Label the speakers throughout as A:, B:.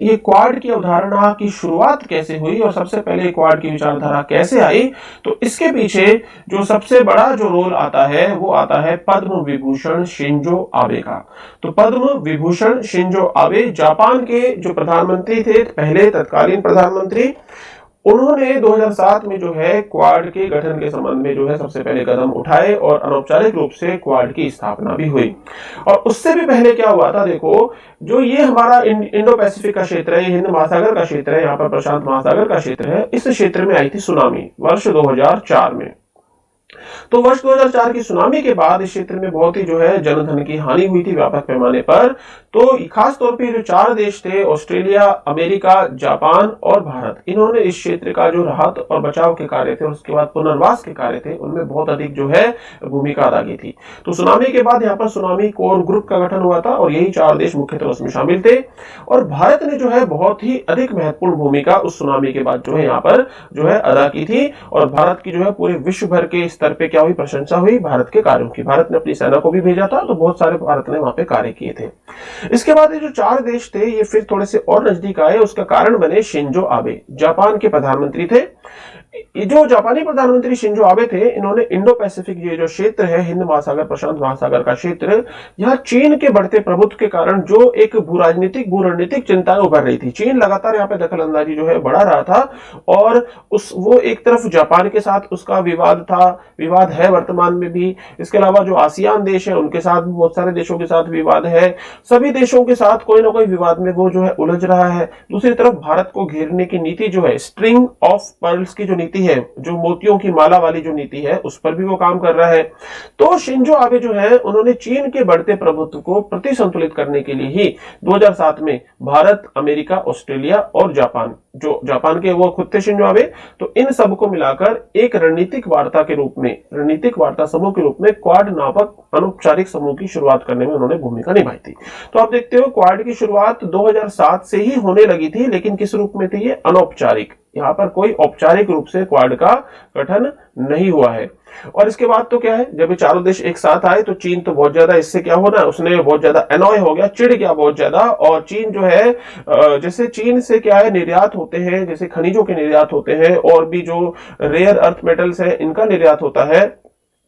A: ये क्वाड की अवधारणा की शुरुआत कैसे हुई और सबसे पहले क्वाड की विचारधारा कैसे आई, तो इसके पीछे जो सबसे बड़ा जो रोल आता है वो आता है पद्म विभूषण शिंजो आबे का। तो Padma Vibhushan Shinzo Abe Japan के जो प्रधानमंत्री थे, पहले तत्कालीन प्रधानमंत्री, उन्होंने 2007 में जो है क्वाड के गठन के संबंध में जो है सबसे पहले कदम उठाए और अनौपचारिक रूप से क्वाड की स्थापना भी हुई। और उससे भी पहले क्या हुआ था, देखो जो ये हमारा इंडो पैसिफिक का क्षेत्र है, हिंद महासागर का क्षेत्र है, यहाँ पर प्रशांत महासागर का क्षेत्र है, इस क्षेत्र में आई थी सुनामी वर्ष 2004 में। तो वर्ष 2004 की सुनामी के बाद इस क्षेत्र में बहुत ही जो है जनधन की हानि हुई थी व्यापक पैमाने पर। तो खास तौर पे जो 4 देश थे, ऑस्ट्रेलिया, अमेरिका, जापान और भारत, इन्होंने इस क्षेत्र का जो राहत और बचाव के कार्य थे और उसके बाद पुनर्वास के कार्य थे, उनमें बहुत अधिक जो है भूमिका अदा की थी। तो सुनामी के बाद यहाँ पर सुनामी कोर ग्रुप का गठन हुआ था और यही 4 देश मुख्य तौर उसमें शामिल थे। और भारत ने जो है बहुत ही अधिक महत्वपूर्ण भूमिका उस सुनामी के बाद जो है यहाँ पर जो है अदा की थी। और भारत की जो है पूरे विश्व भर के स्तर पे क्या हुई, प्रशंसा हुई भारत के कार्यों की। भारत ने अपनी सेना को भी भेजा था, तो बहुत सारे भारत ने वहां पे कार्य किए थे। इसके बाद ये जो 4 देश थे ये फिर थोड़े से और नजदीक आए, उसका कारण बने शिंजो आबे, जापान के प्रधानमंत्री थे। ये जो जापानी प्रधानमंत्री शिंजो आबे थे, इन्होंने इंडो पैसिफिक ये जो क्षेत्र है, हिंद महासागर प्रशांत महासागर का क्षेत्र, यहाँ चीन के बढ़ते प्रभुत्व के कारण जो एक भू रणनीतिक चिंताएं उभर रही थी, चीन लगातार यहाँ पे दखल अंदाजी जो है बढ़ा रहा था। और वो एक तरफ जापान के साथ उसका विवाद है वर्तमान में भी। इसके अलावा जो आसियान देश है उनके साथ भी बहुत सारे देशों के साथ विवाद है, सभी देशों के साथ कोई ना कोई विवाद में वो जो है उलझ रहा है। दूसरी तरफ भारत को घेरने की नीति जो है, स्ट्रिंग ऑफ पर्ल्स की जो नीति है, जो मोतियों की माला वाली जो नीति है, उस पर भी वो काम कर रहा है। तो शिंजो आबे जो है, उन्होंने चीन के बढ़ते प्रभुत्व को प्रतिसंतुलित करने के लिए ही 2007 में भारत, अमेरिका, ऑस्ट्रेलिया और जापान के वो खुद थे शिंजो आबे, तो इन सब को मिलाकर एक रणनीतिक वार्ता समूह के रूप में क्वाड नामक अनौपचारिक समूह की शुरुआत करने में उन्होंने भूमिका निभाई थी। तो आप देखते हो क्वाड की शुरुआत 2007 से ही होने लगी थी, लेकिन किस रूप में थी ये, अनौपचारिक। यहाँ पर कोई औपचारिक रूप से क्वाड का गठन नहीं हुआ है। और इसके बाद तो क्या है, जब ये 4 देश एक साथ आए तो चीन तो बहुत ज्यादा इससे क्या होना है, उसने बहुत ज्यादा एनॉय हो गया, चिढ़ गया बहुत ज्यादा। और चीन जो है, जैसे चीन से क्या है निर्यात होते हैं, जैसे खनिजों के निर्यात होते हैं और भी जो रेयर अर्थ मेटल्स है इनका निर्यात होता है,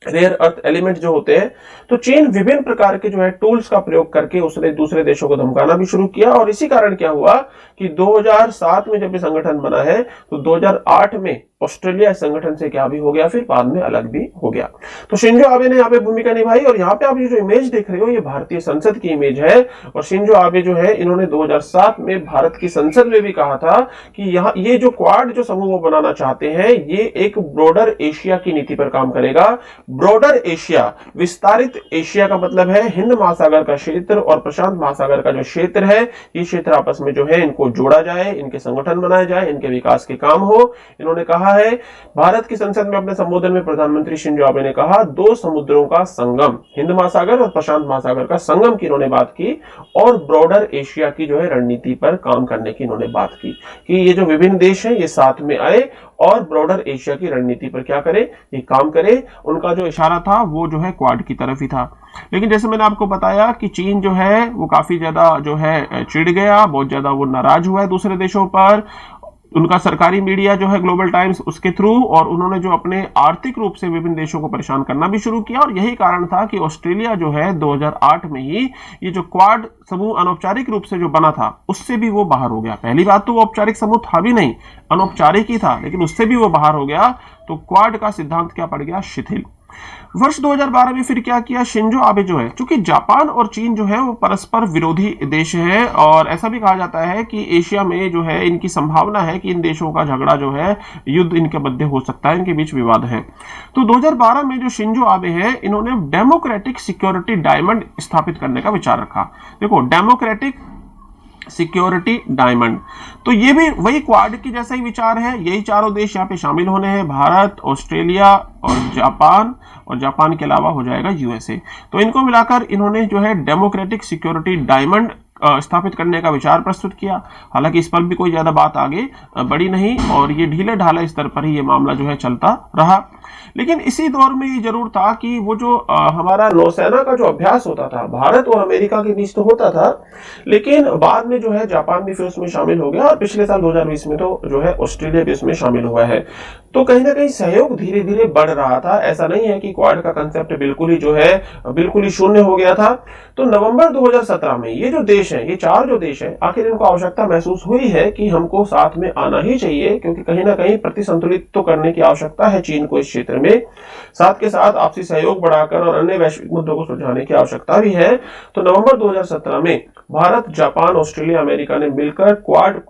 A: रेयर अर्थ एलिमेंट जो होते हैं। तो चीन विभिन्न प्रकार के जो है टूल्स का प्रयोग करके उसने दूसरे देशों को धमकाना भी शुरू किया। और इसी कारण क्या हुआ कि 2007 में जब ये संगठन बना है तो 2008 में ऑस्ट्रेलिया संगठन से क्या भी हो गया, फिर बाद में अलग भी हो गया। तो शिंजो आबे ने यहाँ पे भूमिका निभाई। और यहाँ पे आप ये जो इमेज देख रहे हो ये भारतीय संसद की इमेज है। और शिंजो आबे जो है, इन्होंने 2007 में भारत की संसद में भी कहा था कि यहाँ ये जो क्वाड जो समूह वो बनाना चाहते हैं, ये एक ब्रॉडर एशिया की नीति पर काम करेगा। ब्रॉडर एशिया, विस्तारित एशिया का मतलब है हिंद महासागर का क्षेत्र और प्रशांत महासागर का जो क्षेत्र है, ये क्षेत्र आपस में जो है इनको जोड़ा जाए, इनके संगठन बनाए जाए, इनके विकास के काम हो। इन्होंने कहा है भारत की संसद में अपने संबोधन में प्रधानमंत्री शिंजो आबे ने कहा, 2 समुद्रों का संगम, हिंद महासागर और प्रशांत महासागर का संगम की इन्होंने बात की। और ब्रॉडर एशिया की जो है रणनीति पर काम करने की इन्होंने बात की कि ये जो विभिन्न देश हैं ये साथ में आए और ब्रॉडर एशिया की रणनीति पर क्या करे, ये काम करे। उनका जो इशारा था वो जो है क्वाड की तरफ ही था। लेकिन जैसे मैंने आपको बताया कि चीन जो है वो काफी ज्यादा जो है चिढ़ गया, बहुत ज्यादा वो नाराज हुआ है दूसरे देशों पर। उनका सरकारी मीडिया जो है ग्लोबल टाइम्स, उसके थ्रू, और उन्होंने जो अपने आर्थिक रूप से विभिन्न देशों को परेशान करना भी शुरू किया। और यही कारण था कि ऑस्ट्रेलिया जो है 2008 में ही ये जो क्वाड समूह अनौपचारिक रूप से जो बना था उससे भी वो बाहर हो गया। पहली बात तो वो औपचारिक समूह था भी नहीं, अनौपचारिक ही था, लेकिन उससे भी वो बाहर हो गया। तो क्वाड का सिद्धांत क्या पड़ गया, शिथिल। वर्ष 2012 में फिर क्या किया शिंजो आबे जो है, क्योंकि जापान और चीन जो है वो परस्पर विरोधी देश है और ऐसा भी कहा जाता है कि एशिया में जो है इनकी संभावना है कि इन देशों का झगड़ा जो है, युद्ध इनके मध्य हो सकता है, इनके बीच विवाद है। तो 2012 में जो शिंजो आबे है, इन्होंने डेमोक्रेटिक सिक्योरिटी डायमंड स्थापित करने का विचार रखा। देखो, डेमोक्रेटिक सिक्योरिटी डायमंड, तो ये भी वही क्वाड की जैसा ही विचार है। यही 4 देश यहाँ पे शामिल होने हैं, भारत, ऑस्ट्रेलिया और जापान के अलावा हो जाएगा यूएसए। तो इनको मिलाकर इन्होंने जो है डेमोक्रेटिक सिक्योरिटी डायमंड स्थापित करने का विचार प्रस्तुत किया। हालांकि इस पर भी कोई ज्यादा बात आगे बढ़ी नहीं और ये ढीले ढाले स्तर पर ही ये मामला जो है चलता रहा। लेकिन इसी दौर में ये जरूर था कि वो जो हमारा नौसेना का जो अभ्यास होता था भारत और अमेरिका के बीच तो होता था, लेकिन बाद में जो है जापान भी फिर उसमें शामिल हो गया और पिछले साल 2020 में तो जो है ऑस्ट्रेलिया भी उसमें शामिल हुआ है। तो कहीं ना कहीं सहयोग धीरे धीरे बढ़ रहा था। ऐसा नहीं है कि क्वाड का कंसेप्ट बिल्कुल ही जो है बिल्कुल ही शून्य हो गया था। तो नवंबर 2017 में ये जो देश हैं, ये 4 जो देश हैं, आखिर इनको आवश्यकता महसूस हुई है कि हमको साथ में आना ही चाहिए, क्योंकि कहीं ना कहीं प्रतिसंतुलित तो करने की आवश्यकता है चीन को इस क्षेत्र में, साथ के साथ आपसी सहयोग बढ़ाकर और अन्य वैश्विक मुद्दों को सुलझाने की आवश्यकता भी है। तो नवंबर 2017 में भारत, जापान, ऑस्ट्रेलिया, अमेरिका ने मिलकर क्वाड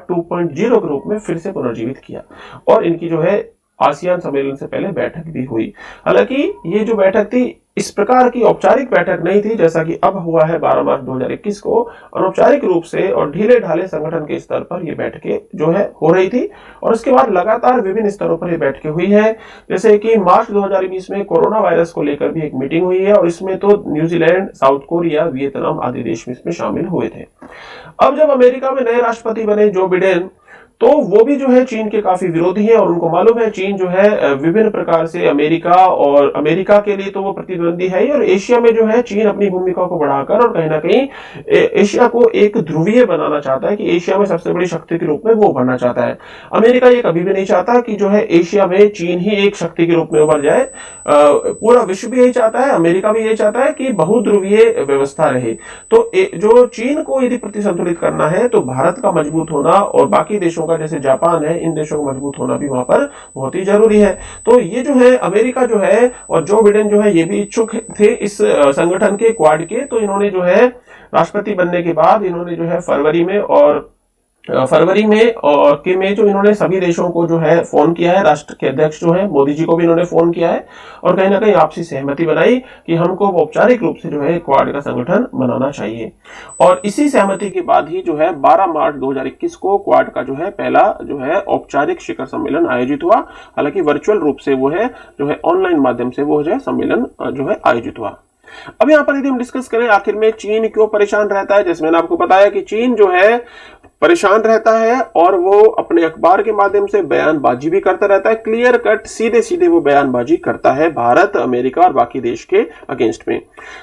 A: 2.0 के रूप में फिर से पुनर्जीवित किया और इनकी जो है आसियान सम्मेलन से पहले बैठक भी हुई। हालांकि ये जो बैठक थी इस प्रकार की औपचारिक बैठक नहीं थी जैसा कि अब हुआ है 12 मार्च 2021 को। अनौपचारिक रूप से और ढीले ढाले संगठन के स्तर पर ये बैठकें जो है हो रही थी और उसके बाद लगातार विभिन्न स्तरों पर ये बैठकें हुई है। जैसे कि मार्च 2020 में कोरोना वायरस को लेकर भी एक मीटिंग हुई है और इसमें तो न्यूजीलैंड, साउथ कोरिया, वियतनाम आदि देश इसमें शामिल हुए थे। अब जब अमेरिका में नए राष्ट्रपति बने जो बिडेन, तो वो भी जो है चीन के काफी विरोधी हैं और उनको मालूम है चीन जो है विभिन्न प्रकार से अमेरिका के लिए तो वो प्रतिद्वंदी है ही, और एशिया में जो है चीन अपनी भूमिका को बढ़ाकर और कहीं ना कहीं एशिया को एक ध्रुवीय बनाना चाहता है कि एशिया में सबसे बड़ी शक्ति के रूप में वो उभरना चाहता है। अमेरिका ये कभी भी नहीं चाहता कि जो है एशिया में चीन ही एक शक्ति के रूप में उभर जाए। पूरा विश्व भी यही चाहता है, अमेरिका भी यही चाहता है कि बहुध्रुवीय व्यवस्था रहे। तो जो चीन को यदि प्रतिसंतुलित करना है तो भारत का मजबूत होना और बाकी देशों का जैसे जापान है, इन देशों का मजबूत होना भी वहां पर बहुत ही जरूरी है। तो ये जो है अमेरिका जो है और जो बिडेन जो है ये भी इच्छुक थे इस संगठन के, क्वाड के। तो इन्होंने जो है राष्ट्रपति बनने के बाद इन्होंने जो है फरवरी में जो इन्होंने सभी देशों को जो है फोन किया है, राष्ट्र के अध्यक्ष जो है मोदी जी को भी इन्होंने फोन किया है और कहीं ना कहीं आपसी सहमति बनाई कि हमको औपचारिक रूप से जो है क्वाड का संगठन बनाना चाहिए। और इसी सहमति के बाद ही जो है 12 मार्च 2021 को क्वाड का जो है पहला जो है औपचारिक शिखर सम्मेलन आयोजित हुआ। हालांकि वर्चुअल रूप से वो है जो है ऑनलाइन माध्यम से वो जो है सम्मेलन जो है आयोजित हुआ। अब यहाँ पर यदि हम डिस्कस करें आखिर में चीन क्यों परेशान रहता है, जैसे मैंने आपको बताया कि चीन जो है परेशान रहता है और वो अपने अखबार के माध्यम से बयानबाजी भी करता रहता है, क्लियर कट सीधे सीधे वो बयानबाजी करता है भारत, अमेरिका और बाकी देश के अगेंस्ट में।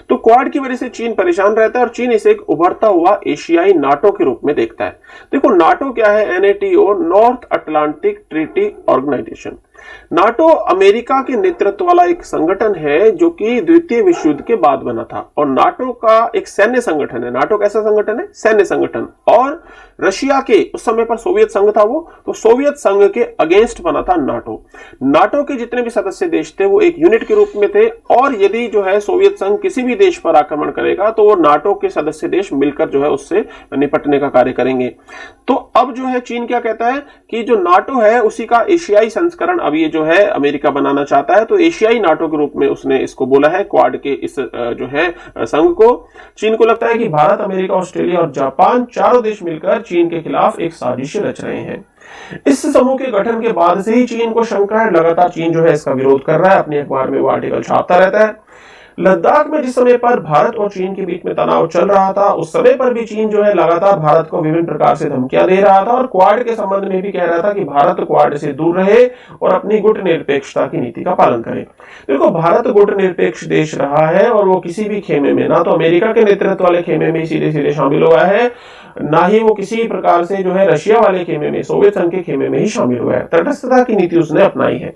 A: तो क्वाड की वजह से चीन परेशान रहता है और चीन इसे एक उभरता हुआ एशियाई नाटो के रूप में देखता है। देखो नाटो क्या है, NATO, North Atlantic Treaty Organization. NATO America के नेतृत्व वाला एक संगठन है जो कि द्वितीय विश्व युद्ध के बाद बना था और नाटो का एक सैन्य संगठन है। नाटो कैसा संगठन है? सैन्य संगठन। और रशिया के उस समय पर सोवियत संघ था वो, तो सोवियत संघ के अगेंस्ट बना था नाटो। नाटो के जितने भी सदस्य देश थे वो एक यूनिट के रूप में थे और यदि जो है सोवियत संघ किसी भी देश पर आक्रमण करेगा तो वो नाटो के सदस्य देश मिलकर जो है उससे निपटने का कार्य करेंगे। तो अब जो है चीन क्या कहता है कि जो नाटो है उसी का एशियाई संस्करण अब ये जो है अमेरिका बनाना चाहता है। तो एशियाई नाटो के रूप में उसने इसको बोला है, क्वाड के इस जो है संघ को। चीन को लगता है कि भारत, अमेरिका, ऑस्ट्रेलिया और जापान चारों देश मिलकर चीन के खिलाफ एक साजिश रच रहे हैं। इस समूह के गठन के बाद से ही चीन को शंका है, लगातार चीन जो है इसका विरोध कर रहा है, अपने अखबार में वो आर्टिकल छापता रहता है। लद्दाख में जिस समय पर भारत और चीन के बीच में तनाव चल रहा था उस समय पर भी चीन जो है लगातार भारत को विभिन्न प्रकार से धमकियां दे रहा था और क्वाड के संबंध में भी कह रहा था कि भारत क्वाड से दूर रहे और अपनी गुट निरपेक्षता की नीति का पालन करे। देखो भारत गुट निरपेक्ष देश रहा है और वो किसी भी खेमे में, ना तो अमेरिका के नेतृत्व वाले खेमे में सीधे सीधे शामिल हुआ है, ना ही वो किसी प्रकार से जो है रशिया वाले खेमे में, सोवियत संघ के खेमे में ही शामिल हुआ है। तटस्थता की नीति उसने अपनाई है।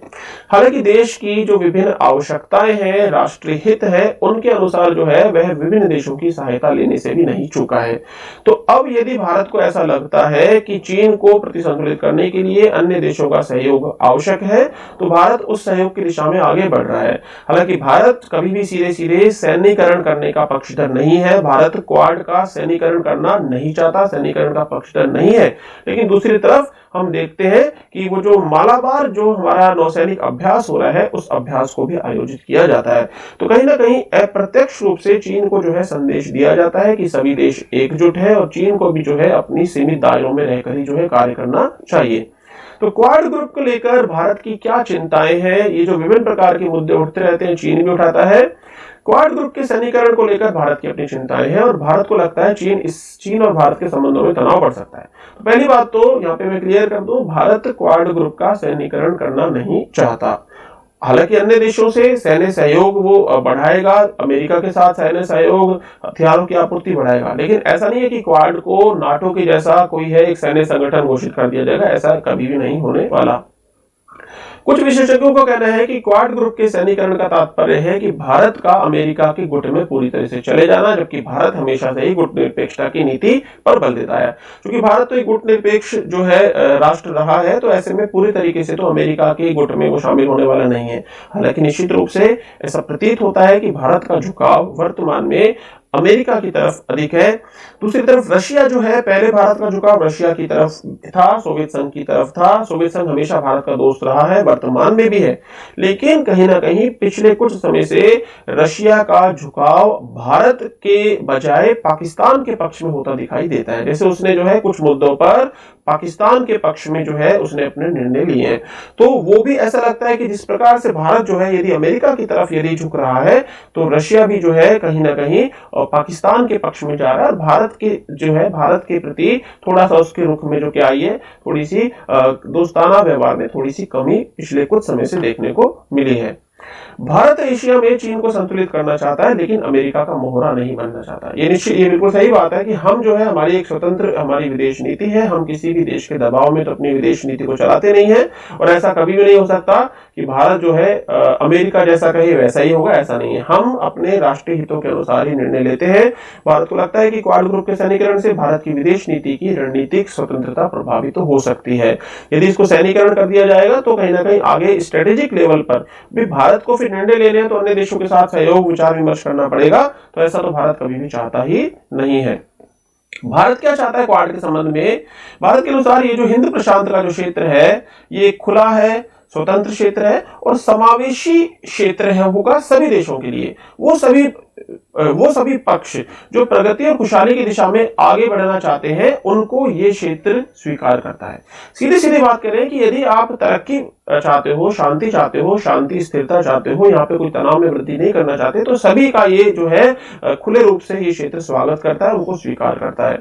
A: हालांकि देश की जो विभिन्न आवश्यकताएं हैं, राष्ट्रीय हित है, उनके अनुसार जो है वह विभिन्न देशों की सहायता लेने से भी नहीं चूका है। तो अब यदि भारत को ऐसा लगता है कि चीन को प्रतिसंतुलित करने के लिए अन्य देशों का सहयोग आवश्यक है तो भारत उस सहयोग की दिशा में आगे बढ़ रहा है। हालांकि भारत कभी भी सीधे सीधे सैन्यीकरण करने का पक्षधर नहीं है। भारत क्वाड का सैन्यीकरण करना नहीं चाहता, सैन्यीकरण का पक्षधर नहीं है। लेकिन दूसरी तरफ हम देखते हैं कि वो जो मालाबार जो हमारा नौसैनिक अभ्यास हो रहा है उस अभ्यास को भी आयोजित किया जाता है। तो कहीं ना कहीं अप्रत्यक्ष रूप से चीन को जो है संदेश दिया जाता है कि सभी देश एकजुट है और चीन को भी जो है अपनी सीमित दायरों में रहकर ही जो है कार्य करना चाहिए। तो क्वाड ग्रुप को लेकर भारत की क्या चिंताएं हैं, ये जो विभिन्न प्रकार के मुद्दे उठते रहते हैं चीन भी उठाता है। क्वाड ग्रुप के सैन्यीकरण को लेकर भारत की अपनी चिंताएं हैं और भारत को लगता है चीन और भारत के संबंधों में तनाव बढ़ सकता है। तो पहली बात तो यहाँ पे मैं क्लियर कर दूं, भारत क्वाड ग्रुप का सैन्यीकरण करना नहीं चाहता हालांकि अन्य देशों से सैन्य सहयोग वो बढ़ाएगा, अमेरिका के साथ सैन्य सहयोग, हथियारों की आपूर्ति बढ़ाएगा, लेकिन ऐसा नहीं है कि क्वाड को नाटो के जैसा कोई है एक सैन्य संगठन घोषित कर दिया जाएगा, ऐसा कभी भी नहीं होने वाला। कुछ विशेषज्ञों का कहना है कि क्वाड ग्रुप के सैनिकरण का तात्पर्य है कि भारत का अमेरिका के गुट में पूरी तरह से चले जाना, जबकि भारत हमेशा से ही गुट निरपेक्षता की नीति पर बल देता है। क्योंकि भारत तो एक गुट निरपेक्ष जो है राष्ट्र रहा है, तो ऐसे में पूरी तरीके से तो अमेरिका के गुट में वो शामिल होने वाला नहीं है। हालांकि निश्चित रूप से ऐसा प्रतीत होता है कि भारत का झुकाव वर्तमान में अमेरिका की तरफ अधिक है। दूसरी तरफ रशिया जो है, पहले भारत का झुकाव रशिया की तरफ था, सोवियत संघ की तरफ था। सोवियत संघ हमेशा भारत का दोस्त रहा है, वर्तमान में भी है, लेकिन कहीं ना कहीं पिछले कुछ समय से रशिया का झुकाव भारत के बजाय पाकिस्तान के पक्ष में होता दिखाई देता है। जैसे उसने जो है कुछ मुद्दों पर पाकिस्तान के पक्ष में जो है उसने अपने निर्णय लिए हैं। तो वो भी ऐसा लगता है कि जिस प्रकार से भारत जो है यदि अमेरिका की तरफ यदि झुक रहा है, तो रशिया भी जो है कहीं ना कहीं पाकिस्तान के पक्ष में जा रहा है, और भारत के जो है भारत के प्रति थोड़ा सा उसके रुख में जो क्या आई है, थोड़ी सी दोस्ताना व्यवहार में थोड़ी सी कमी पिछले कुछ समय से देखने को मिली है। भारत एशिया में चीन को संतुलित करना चाहता है, लेकिन अमेरिका का मोहरा नहीं बनना चाहता। ये बिल्कुल सही बात है कि हम जो है हमारी एक स्वतंत्र हमारी विदेश नीति है, हम किसी भी देश के दबाव में तो अपनी विदेश नीति को चलाते नहीं है, और ऐसा कभी भी नहीं हो सकता कि भारत जो है अमेरिका जैसा कहे वैसा ही होगा, ऐसा नहीं है। हम अपने राष्ट्रीय हितों के अनुसार ही निर्णय लेते हैं। भारत को लगता है कि क्वाड ग्रुप के सैनिकरण से भारत की विदेश नीति की रणनीतिक स्वतंत्रता प्रभावित तो हो सकती है। यदि इसको सैनिकरण कर दिया जाएगा तो कहीं ना कहीं आगे स्ट्रेटेजिक लेवल पर भी भारत को फिर निर्णय लेने हैं, तो अन्य देशों के साथ सहयोग विचार विमर्श करना पड़ेगा। तो ऐसा तो भारत कभी भी चाहता ही नहीं है। भारत क्या चाहता है क्वाड के संबंध में? भारत के अनुसार ये जो हिंद प्रशांत का जो क्षेत्र है, ये खुला है, स्वतंत्र क्षेत्र है और समावेशी क्षेत्र है होगा सभी देशों के लिए। वो सभी पक्ष जो प्रगति और खुशहाली की दिशा में आगे बढ़ना चाहते हैं, उनको ये क्षेत्र स्वीकार करता है। सीधी सीधी बात करें कि यदि आप तरक्की चाहते हो, शांति चाहते हो, शांति स्थिरता चाहते हो, यहाँ पे कोई तनाव में वृद्धि नहीं करना चाहते, तो सभी का ये जो है खुले रूप से ये क्षेत्र स्वागत करता है, उनको स्वीकार करता है।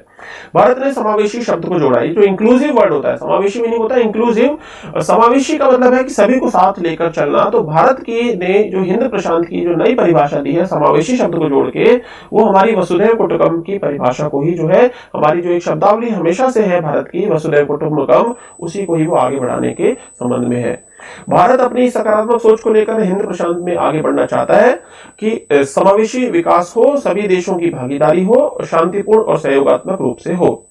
A: भारत ने समावेशी शब्द को जोड़ा है। जो इंक्लूसिव वर्ड होता है, समावेशी मीनिंग होता है इंक्लूसिव। समावेशी का मतलब है कि सभी को साथ लेकर चलना। तो भारत की ने जो हिंद प्रशांत की जो नई परिभाषा दी है समावेशी शब्द को जोड़ के, वो हमारी वसुधैव कुटुंबकम की परिभाषा को ही जो है, हमारी जो एक शब्दावली हमेशा से है भारत की वसुधैव कुटुंबकम, उसी को ही वो आगे बढ़ाने के संबंध में है। भारत अपनी सकारात्मक सोच को लेकर हिंद प्रशांत में आगे बढ़ना चाहता है कि समावेशी विकास हो, सभी देशों की भागीदारी हो, शांतिपूर्ण और सहयोगात्मक रूप से हो।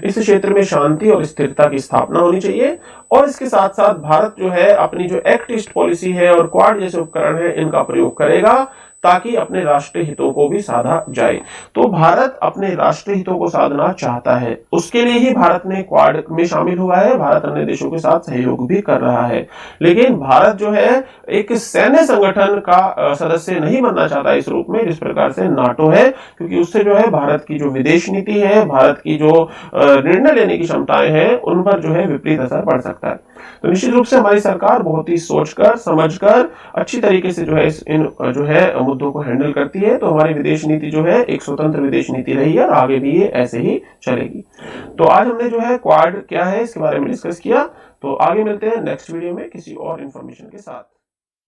A: इस क्षेत्र में शांति और स्थिरता की स्थापना होनी चाहिए, और इसके साथ साथ भारत जो है अपनी जो एक्ट ईस्ट पॉलिसी है और क्वाड जैसे उपकरण है, इनका प्रयोग करेगा ताकि अपने राष्ट्रीय हितों को भी साधा जाए। तो भारत अपने राष्ट्रीय हितों को साधना चाहता है, उसके लिए ही भारत ने क्वाड में शामिल हुआ है। भारत अन्य देशों के साथ सहयोग भी कर रहा है, लेकिन भारत जो है एक सैन्य संगठन का सदस्य नहीं बनना चाहता इस रूप में जिस प्रकार से नाटो है, क्योंकि उससे जो है भारत की जो विदेश नीति है, भारत की जो निर्णय लेने की क्षमताएं हैं, उन पर जो है विपरीत असर पड़ सकता है। तो निश्चित रूप से हमारी सरकार बहुत ही सोचकर समझकर अच्छी तरीके से जो है इन जो है मुद्दों को हैंडल करती है। तो हमारी विदेश नीति जो है एक स्वतंत्र विदेश नीति रही है, और आगे भी ये ऐसे ही चलेगी। तो आज हमने जो है क्वाड क्या है इसके बारे में डिस्कस किया। तो आगे मिलते हैं नेक्स्ट वीडियो में किसी और इंफॉर्मेशन के साथ।